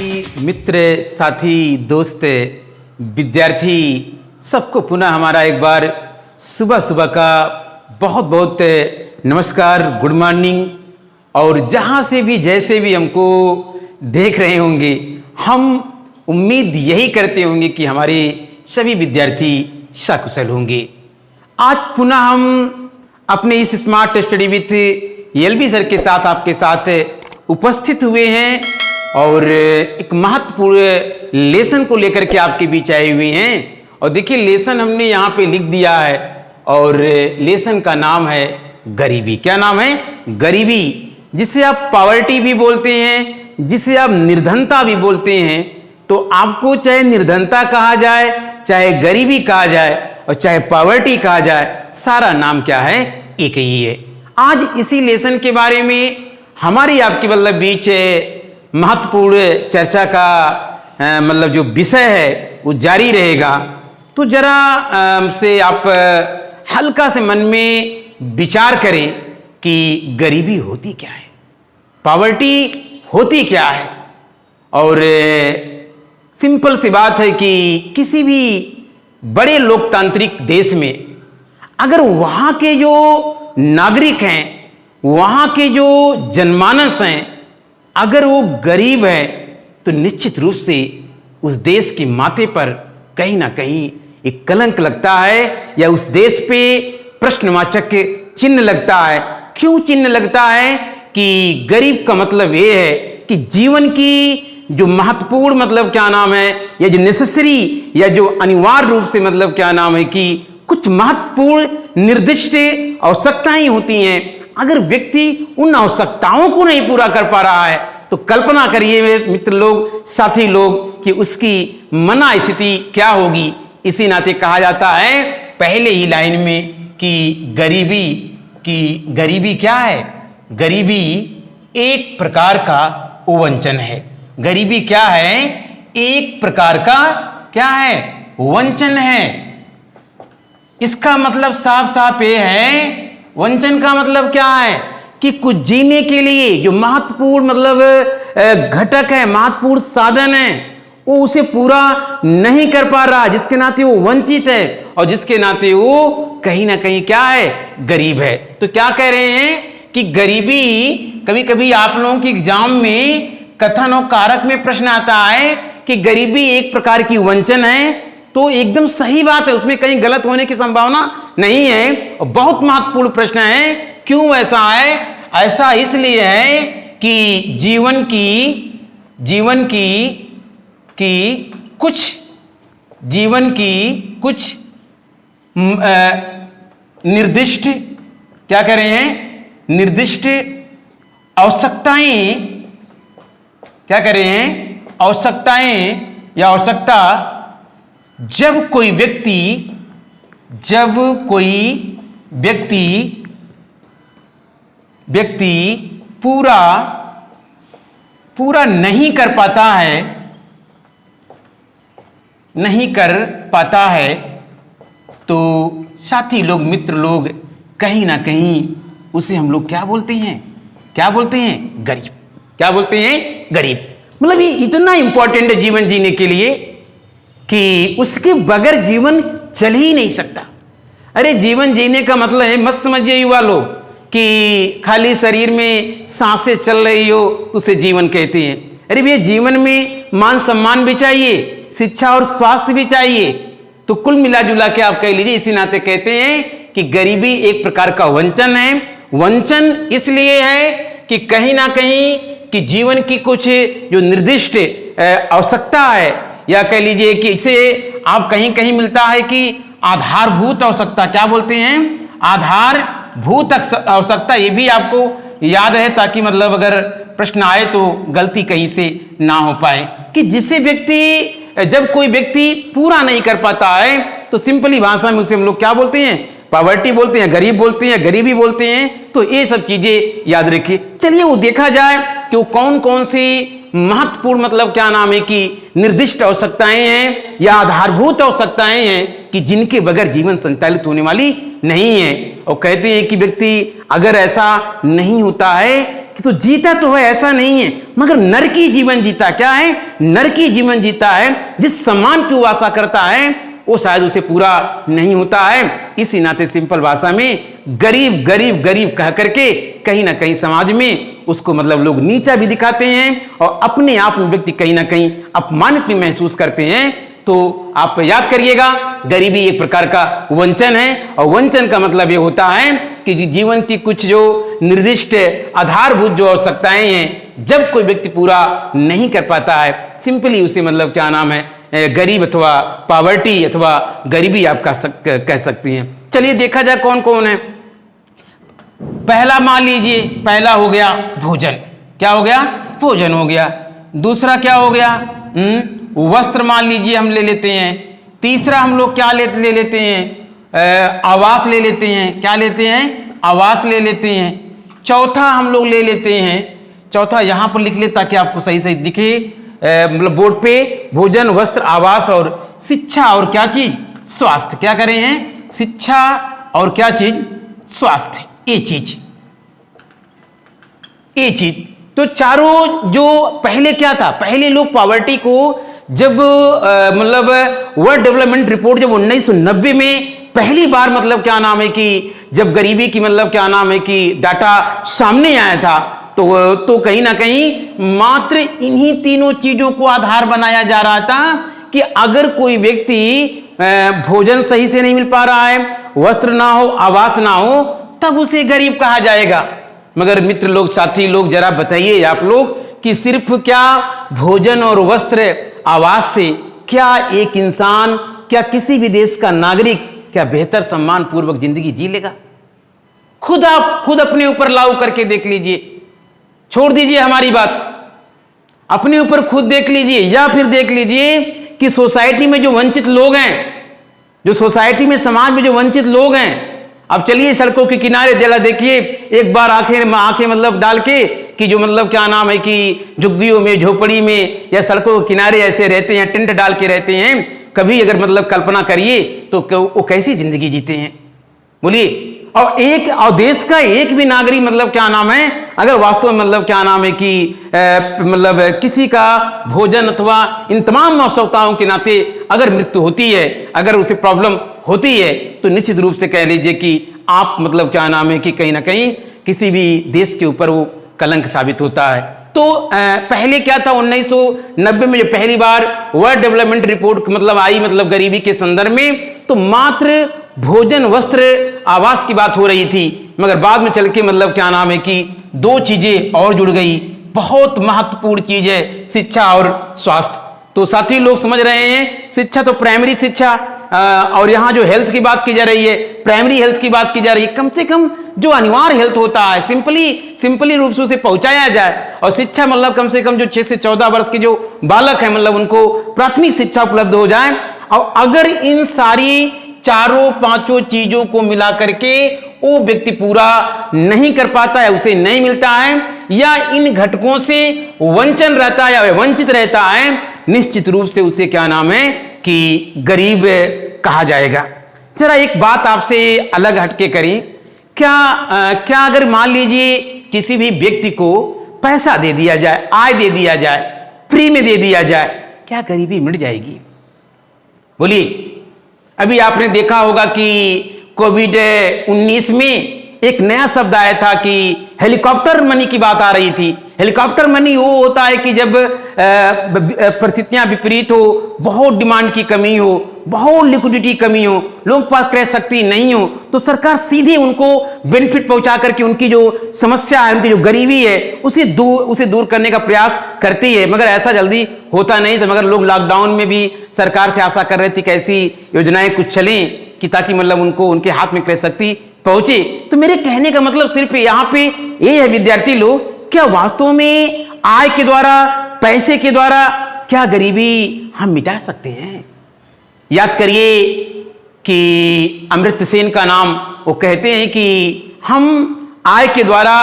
सभी मित्र, साथी, दोस्त, विद्यार्थी सबको पुनः हमारा एक बार सुबह सुबह का बहुत बहुत नमस्कार, गुड मॉर्निंग। और जहाँ से भी जैसे भी हमको देख रहे होंगे, हम उम्मीद यही करते होंगे कि हमारे सभी विद्यार्थी सकुशल होंगे। आज पुनः हम अपने इस smart study with LB sir के साथ आपके साथ उपस्थित हुए हैं और एक महत्वपूर्ण लेसन को लेकर के आपके बीच आए हुए हैं। और देखिए, लेसन हमने यहाँ पे लिख दिया है और लेसन का नाम है गरीबी। क्या नाम है? गरीबी, जिसे आप पॉवर्टी भी बोलते हैं, जिसे आप निर्धनता भी बोलते हैं। तो आपको चाहे निर्धनता कहा जाए, चाहे गरीबी कहा जाए और चाहे पॉवर्टी कहा जाए, सारा नाम क्या है? एक ही है। आज इसी लेसन के बारे में हमारी आपके मतलब बीच महत्वपूर्ण चर्चा का मतलब जो विषय है वो जारी रहेगा। तो जरा से आप हल्का से मन में विचार करें कि गरीबी होती क्या है, पॉवर्टी होती क्या है। और सिंपल सी बात है कि किसी भी बड़े लोकतांत्रिक देश में अगर वहाँ के जो नागरिक हैं, वहाँ के जो जनमानस हैं, अगर वो गरीब है तो निश्चित रूप से उस देश के माथे पर कहीं ना कहीं एक कलंक लगता है या उस देश पे प्रश्नवाचक चिन्ह लगता है। क्यों चिन्ह लगता है? कि गरीब का मतलब ये है कि जीवन की जो महत्वपूर्ण मतलब क्या नाम है, या जो नेसेसरी या जो अनिवार्य रूप से मतलब क्या नाम है कि कुछ महत्वपूर्ण निर्दिष्ट आवश्यकताएं होती हैं। अगर व्यक्ति उन आवश्यकताओं को नहीं पूरा कर पा रहा है तो कल्पना करिए मित्र लोग, साथी लोग, कि उसकी मना स्थिति क्या होगी। इसी नाते कहा जाता है पहले ही लाइन में कि गरीबी क्या है? गरीबी एक प्रकार का वंचन है। गरीबी क्या है? एक प्रकार का क्या है? वंचन है। इसका मतलब साफ साफ ये है, वंचन का मतलब क्या है कि कुछ जीने के लिए जो महत्वपूर्ण मतलब घटक है, महत्वपूर्ण साधन है, वो उसे पूरा नहीं कर पा रहा, जिसके नाते वो वंचित है और जिसके नाते वो कहीं ना कहीं क्या है? गरीब है। तो क्या कह रहे हैं कि गरीबी, कभी कभी आप लोगों के एग्जाम में कथन और कारक में प्रश्न आता है कि गरीबी एक प्रकार की वंचन है। तो एकदम सही बात है, उसमें कहीं गलत होने की संभावना नहीं है। और बहुत महत्वपूर्ण प्रश्न है। क्यों ऐसा है? ऐसा इसलिए है कि जीवन की कुछ निर्दिष्ट, क्या कह रहे हैं? निर्दिष्ट आवश्यकताएं, क्या कह रहे हैं? आवश्यकताएं या आवश्यकता जब कोई व्यक्ति पूरा नहीं कर पाता है तो साथी लोग, मित्र लोग, कहीं ना कहीं उसे हम लोग क्या बोलते हैं? गरीब। क्या बोलते हैं? गरीब। मतलब ये इतना इंपॉर्टेंट है जीवन जीने के लिए कि उसके बगैर जीवन चल ही नहीं सकता। अरे जीवन जीने का मतलब है, मत समझिए युवा लोग कि खाली शरीर में सांसें चल रही हो उसे जीवन कहते हैं। अरे भैया, जीवन में मान सम्मान भी चाहिए, शिक्षा और स्वास्थ्य भी चाहिए। तो कुल मिला जुला के आप कह लीजिए, इसी नाते कहते हैं कि गरीबी एक प्रकार का वंचन है। वंचन इसलिए है कि कहीं ना कहीं कि जीवन की कुछ जो निर्दिष्ट आवश्यकता है, या कह लीजिए कि इसे आप कहीं कहीं मिलता है कि आधारभूत आवश्यकता। क्या बोलते हैं? आधारभूत आवश्यकता। ये भी आपको याद है ताकि मतलब अगर प्रश्न आए तो गलती कहीं से ना हो पाए। कि जिसे जब कोई व्यक्ति पूरा नहीं कर पाता है तो सिंपली भाषा में उसे हम लोग क्या बोलते हैं? पॉवर्टी बोलते हैं, गरीब बोलते हैं, गरीबी बोलते हैं। तो ये सब चीजें याद रखिए। चलिए वो देखा जाए कि वो कौन कौन सी महत्वपूर्ण मतलब क्या नाम है कि निर्दिष्ट आवश्यकताएं हैं या आधारभूत आवश्यकताएं हैं कि जिनके बगैर जीवन संचालित होने वाली नहीं है। और कहते हैं कि व्यक्ति अगर ऐसा नहीं होता है कि तो जीता तो है, ऐसा नहीं है, मगर नरकी जीवन जीता। क्या है? नरकी जीवन जीता है। जिस सम्मान की वो आशा करता है वो शायद उसे पूरा नहीं होता है। इसी नाते सिंपल भाषा में गरीब गरीब गरीब कह करके कहीं ना कहीं समाज में उसको मतलब लोग नीचा भी दिखाते हैं और अपने आप में व्यक्ति कहीं ना कहीं अपमानित भी महसूस करते हैं। तो आप याद करिएगा, गरीबी एक प्रकार का वंचन है और वंचन का मतलब ये होता है कि जीवन की कुछ जो निर्दिष्ट आधारभूत जो आवश्यकताएं हैं जब कोई व्यक्ति पूरा नहीं कर पाता है, सिंपली उसे मतलब क्या नाम है, गरीब अथवा पॉवर्टी अथवा गरीबी आप कह सकती हैं। चलिए देखा जाए कौन कौन है। पहला मान लीजिए, पहला हो गया भोजन। क्या हो गया? भोजन हो गया। दूसरा क्या हो गया? वस्त्र मान लीजिए हम ले लेते हैं। तीसरा हम लोग क्या ले लेते हैं? आवास ले लेते हैं। क्या लेते हैं? आवास ले लेते हैं। चौथा हम लोग ले लेते हैं, चौथा यहां पर लिख ले ताकि आपको सही सही दिखे, मतलब बोर्ड पे, भोजन, वस्त्र, आवास और शिक्षा और क्या चीज? स्वास्थ्य। क्या करें हैं? शिक्षा और क्या चीज? स्वास्थ्य। ये चीज तो चारों जो पहले क्या था, पहले लोग पॉवर्टी को जब मतलब वर्ल्ड डेवलपमेंट रिपोर्ट जब 1990 में पहली बार मतलब क्या नाम है कि जब गरीबी की मतलब क्या नाम है कि डाटा सामने आया था तो कहीं ना कहीं मात्र इन्हीं तीनों चीजों को आधार बनाया जा रहा था कि अगर कोई व्यक्ति भोजन सही से नहीं मिल पा रहा है, वस्त्र ना हो, आवास ना हो, तब उसे गरीब कहा जाएगा। मगर मित्र लोग, साथी लोग, जरा बताइए आप लोग कि सिर्फ क्या भोजन और वस्त्र, आवास से क्या एक इंसान, क्या किसी भी देश का नागरिक क्या बेहतर सम्मान पूर्वक जिंदगी जी लेगा? आप खुद अपने ऊपर लागू करके देख लीजिए। छोड़ दीजिए हमारी बात, अपने ऊपर खुद देख लीजिए, या फिर देख लीजिए कि सोसाइटी में जो वंचित लोग हैं, जो सोसाइटी में, समाज में जो वंचित लोग हैं, अब चलिए सड़कों के किनारे जरा देखिए एक बार आंखें मतलब डाल के कि जो मतलब क्या नाम है कि झुग्गियों में, झोपड़ी में या सड़कों के किनारे ऐसे रहते हैं, टेंट डाल के रहते हैं, कभी अगर मतलब कल्पना करिए तो वो कैसी जिंदगी जीते हैं बोलिए। और देश का एक भी नागरिक मतलब क्या नाम है, अगर वास्तव में मतलब क्या नाम है कि मतलब किसी का भोजन अथवा इन तमाम आवश्यकताओं के नाते अगर मृत्यु होती है, अगर उसे प्रॉब्लम होती है, तो निश्चित रूप से कह लीजिए कि आप मतलब क्या नाम है कि कहीं ना कहीं किसी भी देश के ऊपर वो कलंक साबित होता है। तो पहले क्या था, 1990 में जो पहली बार वर्ल्ड डेवलपमेंट रिपोर्ट मतलब आई मतलब गरीबी के संदर्भ में, तो मात्र भोजन, वस्त्र, आवास की बात हो रही थी। मगर बाद में चल के मतलब क्या नाम है कि दो चीजें और जुड़ गई, बहुत महत्वपूर्ण चीज है, शिक्षा और स्वास्थ्य। तो साथी लोग समझ रहे हैं, शिक्षा तो प्राइमरी शिक्षा, और यहाँ जो हेल्थ की बात की जा रही है, प्राइमरी हेल्थ की बात की जा रही है, कम से कम जो अनिवार्य हेल्थ होता है सिंपली रूप से उसे पहुंचाया जाए। और शिक्षा मतलब कम से कम जो 6 से 14 वर्ष के जो बालक है मतलब उनको प्राथमिक शिक्षा उपलब्ध हो जाए। और अगर इन सारी चारों पांचों चीजों को मिला करके वो व्यक्ति पूरा नहीं कर पाता है, उसे नहीं मिलता है, या इन घटकों से वंचन रहता है या वंचित रहता है, निश्चित रूप से उसे क्या नाम है कि गरीब कहा जाएगा। जरा एक बात आपसे अलग हटके करें, क्या अगर मान लीजिए किसी भी व्यक्ति को पैसा दे दिया जाए, आय दे दिया जाए, फ्री में दे दिया जाए, क्या गरीबी मिट जाएगी? बोलिए। अभी आपने देखा होगा कि कोविड-19 में एक नया शब्द आया था कि हेलीकॉप्टर मनी की बात आ रही थी। हेलीकॉप्टर मनी वो होता है कि जब परिस्थितियां विपरीत हो, बहुत डिमांड की कमी हो, बहुत लिक्विडिटी कमी हो, लोगों के पास क्रय शक्ति नहीं हो, तो सरकार सीधे उनको बेनिफिट पहुंचा करके उनकी जो समस्या है, उनकी जो गरीबी है, उसे दूर करने का प्रयास करती है। मगर ऐसा जल्दी होता नहीं था। मगर लोग लॉकडाउन में भी सरकार से आशा कर रहे थे कि ऐसी योजनाएं कुछ चलें कि ताकि मतलब उनको उनके हाथ में क्रय शक्ति पहुंचे। तो मेरे कहने का मतलब सिर्फ यहाँ पे ये है विद्यार्थी लोग, क्या वास्तव में आय के द्वारा, पैसे के द्वारा क्या गरीबी हम मिटा सकते हैं? याद करिए कि अमर्त्य सेन का नाम, वो कहते हैं कि हम आय के द्वारा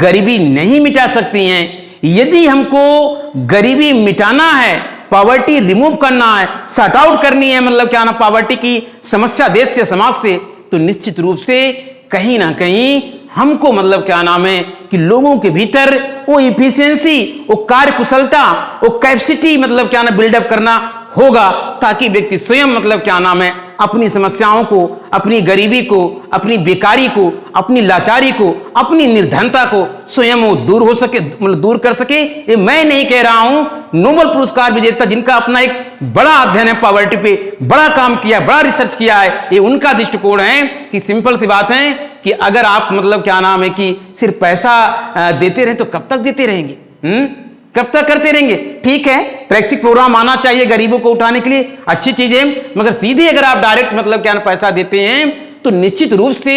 गरीबी नहीं मिटा सकती हैं। यदि हमको गरीबी मिटाना है, पॉवर्टी रिमूव करना है, शट आउट करनी है, मतलब क्या ना पॉवर्टी की समस्या देश से, समाज से, तो निश्चित रूप से कहीं ना कहीं हमको मतलब क्या नाम है कि लोगों के भीतर वो इफिशियंसी, वो कार्य कुशलता, वो कैपेसिटी मतलब क्या नाम बिल्डअप करना होगा, ताकि व्यक्ति स्वयं मतलब क्या नाम है अपनी समस्याओं को, अपनी गरीबी को, अपनी बेकारी को, अपनी लाचारी को, अपनी निर्धनता को स्वयं वो दूर हो सके, मतलब दूर कर सके। ये मैं नहीं कह रहा हूं, नोबेल पुरस्कार विजेता जिनका अपना एक बड़ा अध्ययन है, पॉवर्टी पे बड़ा काम किया, बड़ा रिसर्च किया है, ये उनका दृष्टिकोण है कि सिंपल सी बात है कि अगर आप मतलब क्या नाम है कि सिर्फ पैसा देते रहे तो कब तक देते रहेंगे? कब तक करते रहेंगे? ठीक है, प्रैक्टिक प्रोग्राम आना चाहिए गरीबों को उठाने के लिए, अच्छी चीज है, मगर सीधे अगर आप डायरेक्ट मतलब क्या पैसा देते हैं तो निश्चित रूप से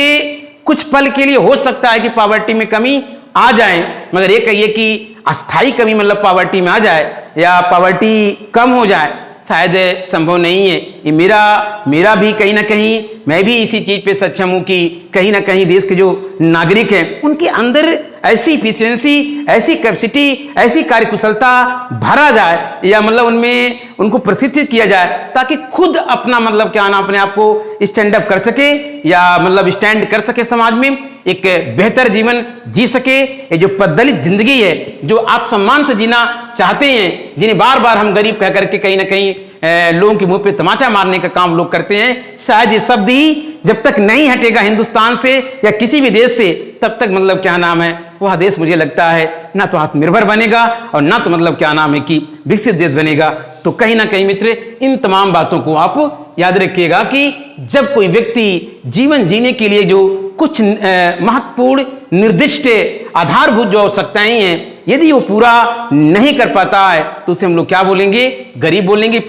कुछ पल के लिए हो सकता है कि पॉवर्टी में कमी आ जाए, मगर ये कहिए कि अस्थायी कमी मतलब पॉवर्टी में आ जाए या पॉवर्टी कम हो जाए, शायद संभव नहीं है। ये मेरा भी कहीं ना कहीं, मैं भी इसी चीज पे सक्षम हूं कि कहीं ना कहीं देश के जो नागरिक हैं उनके अंदर ऐसी इफिशियंसी, ऐसी कैपेसिटी, ऐसी कार्यकुशलता भरा जाए या मतलब उनमें उनको प्रशिक्षित किया जाए, ताकि खुद अपना मतलब क्या नाम अपने आप को स्टैंड अप कर सके या मतलब स्टैंड कर सके, समाज में एक बेहतर जीवन जी सके। ये जो पद्दलित जिंदगी है, जो आप सम्मान से जीना चाहते हैं, जिन्हें बार बार हम गरीब कह करके कहीं ना कहीं लोगों के मुंह पे तमाचा मारने का काम लोग करते हैं, शायद ये शब्द ही जब तक नहीं हटेगा हिंदुस्तान से या किसी भी देश से, तब तक मतलब क्या नाम है वह देश मुझे लगता है ना तो आत्मनिर्भर बनेगा और ना तो मतलब क्या नाम है कि विकसित देश बनेगा। तो कहीं ना कहीं मित्र, इन तमाम बातों को आप याद रखिएगा कि जब कोई व्यक्ति जीवन जीने के लिए जो कुछ महत्वपूर्ण निर्दिष्ट आधारभूत जो आवश्यकताएं हैं, यदि वो पूरा नहीं कर पाता है तो उसे हम लोग क्या बोलेंगे? गरीब बोलेंगे।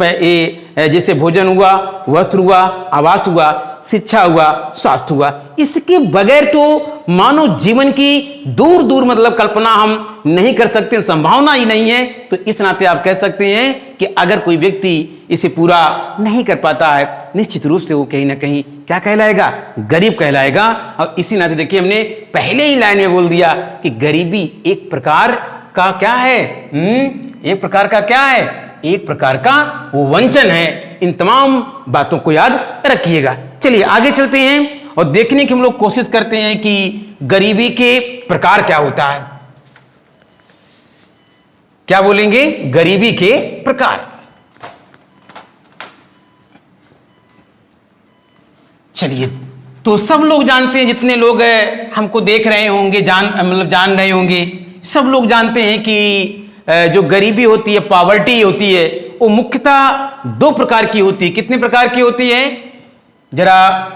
जैसे भोजन हुआ, वस्त्र हुआ, आवास हुआ, शिक्षा हुआ, स्वास्थ्य हुआ, इसके बगैर तो मानव जीवन की दूर दूर मतलब कल्पना हम नहीं कर सकते, संभावना ही नहीं है। तो इस नाते आप कह सकते हैं कि अगर कोई व्यक्ति इसे पूरा नहीं कर पाता है, निश्चित रूप से वो कहीं ना कहीं क्या कहलाएगा? गरीब कहलाएगा। और इसी नाते देखिए, हमने पहले ही लाइन में बोल दिया कि गरीबी एक प्रकार का क्या है? एक प्रकार का क्या है? एक प्रकार का वो वंचन है। इन तमाम बातों को याद रखिएगा। चलिए आगे चलते हैं और देखने की हम लोग कोशिश करते हैं कि गरीबी के प्रकार क्या होता है। क्या बोलेंगे? गरीबी के प्रकार। चलिए, तो सब लोग जानते हैं, जितने लोग हमको देख रहे होंगे, जान रहे होंगे, सब लोग जानते हैं कि जो गरीबी होती है, पॉवर्टी होती है, वो मुख्यतः दो प्रकार की होती है। कितने प्रकार की होती है? जरा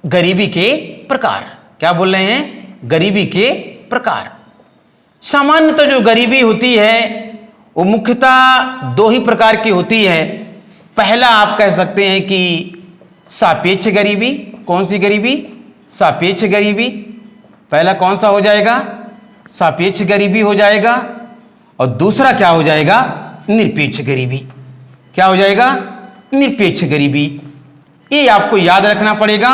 गरीबी के प्रकार क्या बोल रहे हैं? गरीबी के प्रकार। सामान्यतः जो गरीबी होती है वो मुख्यतः दो ही प्रकार की होती है। पहला आप कह सकते हैं कि सापेक्ष गरीबी। कौन सी गरीबी? सापेक्ष गरीबी। पहला कौन सा हो जाएगा? सापेक्ष गरीबी हो जाएगा। और दूसरा क्या हो जाएगा? निरपेक्ष गरीबी। क्या हो जाएगा? निरपेक्ष गरीबी। ये आपको याद रखना पड़ेगा।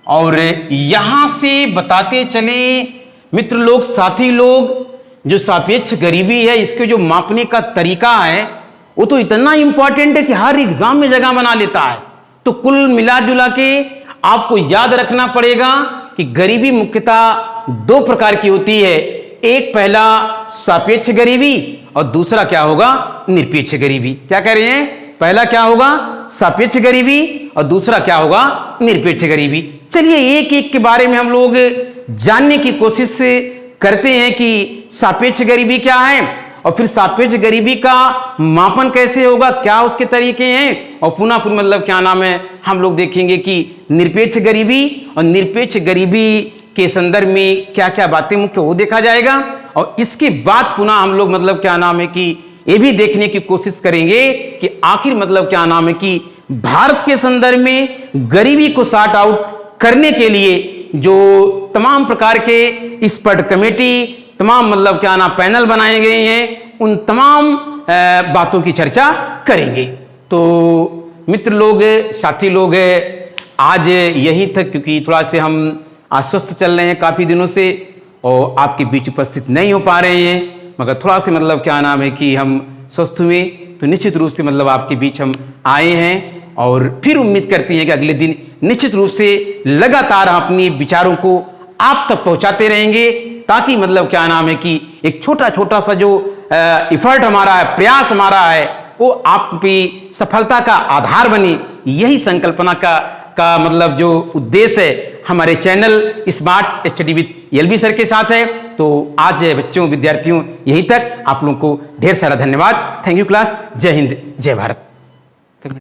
और यहां से बताते चले मित्र लोग, साथी लोग, जो सापेक्ष गरीबी है, इसके जो मापने का तरीका है वो तो इतना इंपॉर्टेंट है कि हर एग्जाम में जगह बना लेता है। तो कुल मिला जुला के आपको याद रखना पड़ेगा कि गरीबी मुख्यतः दो प्रकार की होती है। एक पहला सापेक्ष गरीबी और दूसरा क्या होगा? निरपेक्ष गरीबी। क्या कह रहे हैं? पहला क्या होगा? सापेक्ष गरीबी और दूसरा क्या होगा? निरपेक्ष गरीबी। चलिए एक एक के बारे में हम लोग जानने की कोशिश करते हैं कि सापेक्ष गरीबी क्या है और फिर सापेक्ष गरीबी का मापन कैसे होगा, क्या उसके तरीके हैं, और पुनः फिर मतलब क्या नाम है हम लोग देखेंगे कि निरपेक्ष गरीबी और निरपेक्ष गरीबी के संदर्भ में क्या क्या बातें मुख्य वो देखा जाएगा। और इसके बाद पुनः हम लोग मतलब क्या नाम है कि ये भी देखने की कोशिश करेंगे कि आखिर मतलब क्या नाम है कि भारत के संदर्भ में गरीबी को सॉर्ट आउट करने के लिए जो तमाम प्रकार के एक्सपर्ट कमेटी, तमाम मतलब क्या नाम पैनल बनाए गए हैं, उन तमाम बातों की चर्चा करेंगे। तो मित्र लोग, साथी लोग, आज यही तक, क्योंकि थोड़ा से हम अस्वस्थ चल रहे हैं काफ़ी दिनों से और आपके बीच उपस्थित नहीं हो पा रहे हैं, मगर थोड़ा से मतलब क्या नाम है कि हम स्वस्थ हुए तो निश्चित रूप से मतलब आपके बीच हम आए हैं और फिर उम्मीद करती हैं कि अगले दिन निश्चित रूप से लगातार हम अपने विचारों को आप तक पहुंचाते रहेंगे, ताकि मतलब क्या नाम है कि एक छोटा छोटा सा जो इफर्ट हमारा है, प्रयास हमारा है, वो आपकी सफलता का आधार बने। यही संकल्पना का मतलब जो उद्देश्य है हमारे channel smart study with LB sir के साथ है। तो आज बच्चों, विद्यार्थियों, यहीं तक। आप लोगों को ढेर सारा धन्यवाद। Thank you class. जय हिंद, जय भारत।